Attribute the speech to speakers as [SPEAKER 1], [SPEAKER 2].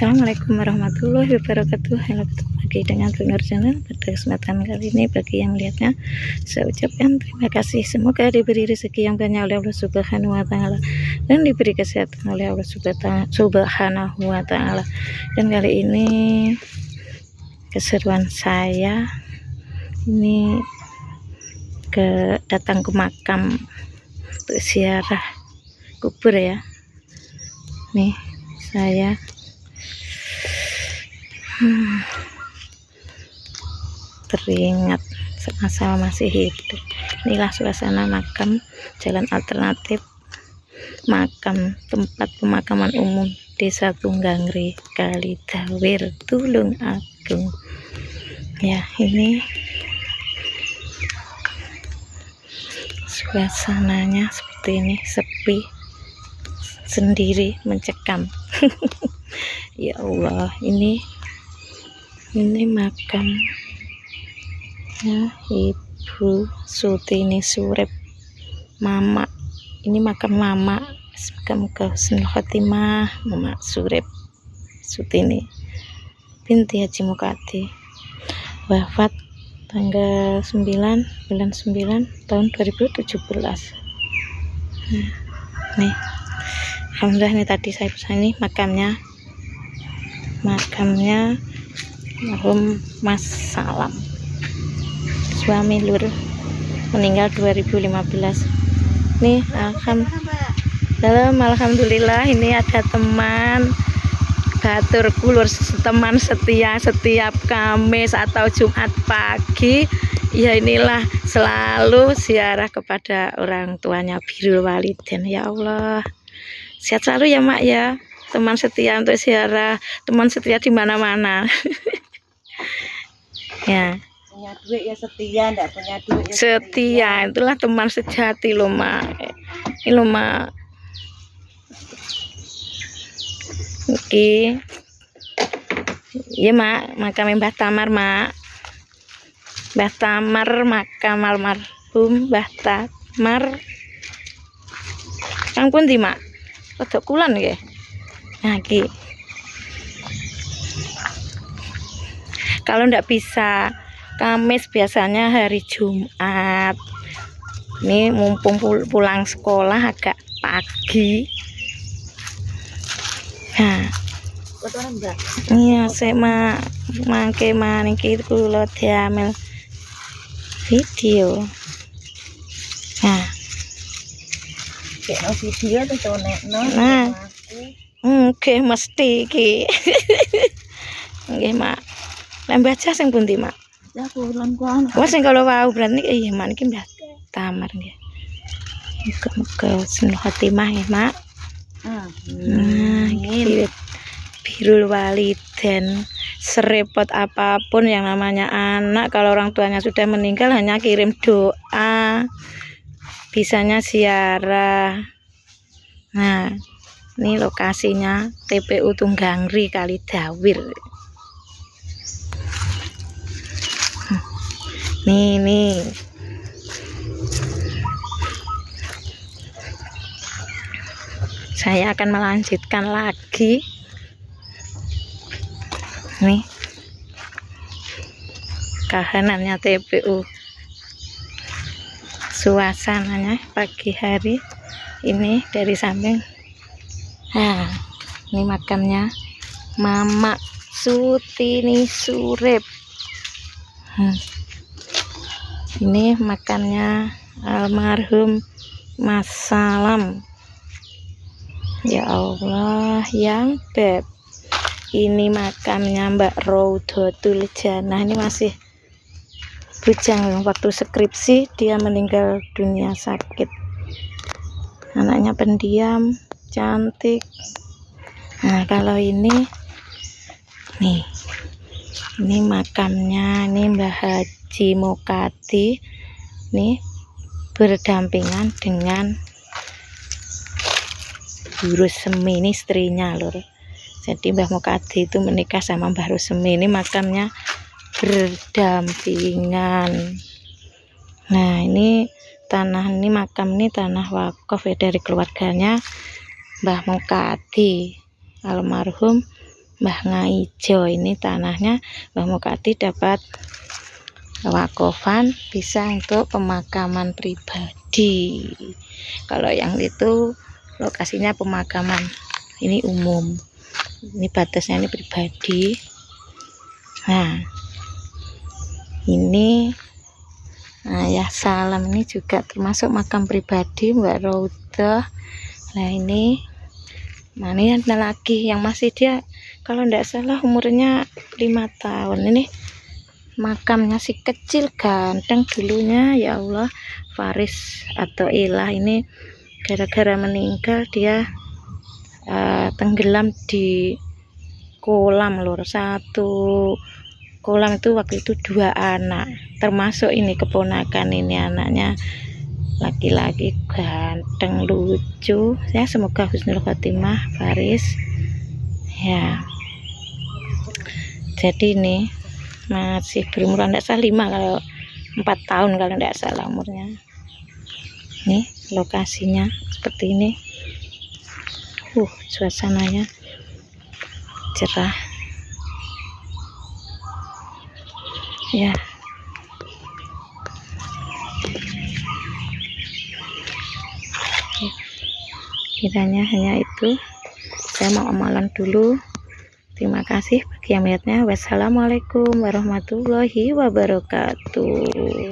[SPEAKER 1] Assalamualaikum warahmatullahi wabarakatuh. Halo, ketemu lagi dengan Bu Nur Channel. Pada kesempatan kali ini, bagi yang lihatnya, saya ucapkan terima kasih. Semoga diberi rezeki yang banyak oleh Allah Subhanahu wa Ta'ala, dan diberi kesehatan oleh Allah Subhanahu wa Ta'ala. Dan kali ini keseruan saya ini datang ke makam untuk ziarah kubur ya. Nih saya teringat semasa masih hidup. Inilah suasana makam, jalan alternatif makam tempat pemakaman umum Desa Tunggangri, Kalidawir, Tulung Agung. Ya, ini suasananya seperti ini, sepi, sendiri, mencekam. Ya Allah, ini makam ya Ibu Sutini Surip, Mama. Ini makam Mama. Semoga husnul khotimah Mama Surip Sutini binti Haji Mukadi, wafat tanggal 9 bulan 9 tahun 2017. Nih, alhamdulillah, ini tadi saya pesan ini makamnya almarhum Mas Salam, suami Lur, meninggal 2015. Nih, alhamdulillah ini ada teman batur kulur, teman setia setiap Kamis atau Jumat pagi. Ya, inilah selalu ziarah kepada orang tuanya, birrul walidain. Ya Allah, sehat selalu ya Mak ya, teman setia untuk ziarah, teman setia di mana-mana. Ya,
[SPEAKER 2] punya duit ya setia, enggak punya duit ya
[SPEAKER 1] setia. Itulah teman sejati loh Mak. Ini loh Mak. Oke. Iya Mak, makam Mbah Tamar Mak. Mbah Tamar, makam almarhum Mbah Tamar. Kang pundi Mak? Rodok kulon nggih. Nah, iki. Kalau ndak bisa Kamis, biasanya hari Jumat. Ini mumpung pulang sekolah agak pagi. Nah, iya saya mangke maniki kula diamel video. Nah,
[SPEAKER 2] kena video tuh tonekno.
[SPEAKER 1] Nah, oke, mesti iki. Nggih Mak. Lembah jas sing pundi Mak?
[SPEAKER 2] Ya kulon kuwi.
[SPEAKER 1] Wah, sing kalau wau berarti iya Mak niki Mbah Tamar nggih. Muga-muga husnul khotimah ya Mak. Nah, iki birrul walidain. Serepot apapun yang namanya anak, kalau orang tuanya sudah meninggal hanya kirim doa, bisanya ziarah. Nah, ini lokasinya TPU Tunggangri, Kalidawir. Nih. Saya akan melanjutkan lagi. Nih, kahanannya TPU. Suasananya pagi hari ini dari samping. Nah, ini makamnya Mama Sutini Surip. Ini makamnya almarhum Mas Salam. Ya Allah, yang beb. Ini makamnya Mbak Raudatul Jannah. Ini masih bujang, waktu skripsi dia meninggal dunia sakit. Anaknya pendiam, cantik. Nah, kalau ini nih, ini makamnya ini Mbah Haji Mukadi. Nih, berdampingan dengan Bu Rusemi, ini istrinya Lur. Jadi Mbah Mukadi itu menikah sama Mbah Rusemi. Ini makamnya berdampingan. Nah, ini makam ini tanah wakaf ya, dari keluarganya Mbah Mukadi, almarhum Mbah Ngaijo. Ini tanahnya Mbah Mukadi dapat wakofan, bisa untuk pemakaman pribadi. Kalau yang itu lokasinya pemakaman, ini umum. Ini batasnya ini pribadi. Nah, ini Ayah Salam ini juga termasuk makam pribadi Mbak Raudah. Nah ini mana ada lagi yang masih dia, kalau tidak salah umurnya 5 tahun. Ini makamnya si kecil ganteng dulunya, ya Allah. Faris atau Ilah ini gara-gara meninggal dia tenggelam di kolam lur. Satu kolam itu waktu itu 2 anak, termasuk ini keponakan, ini anaknya laki-laki ganteng lucu ya. Semoga husnul khotimah Faris ya. Jadi ini masih berumur tidak salah 5, kalau 4 tahun kalau tidak salah umurnya. Nih lokasinya seperti ini. Suasananya cerah ya. Kiranya hanya itu, saya mau amalan dulu. Terima kasih bagi yang melihatnya. Wassalamualaikum warahmatullahi wabarakatuh.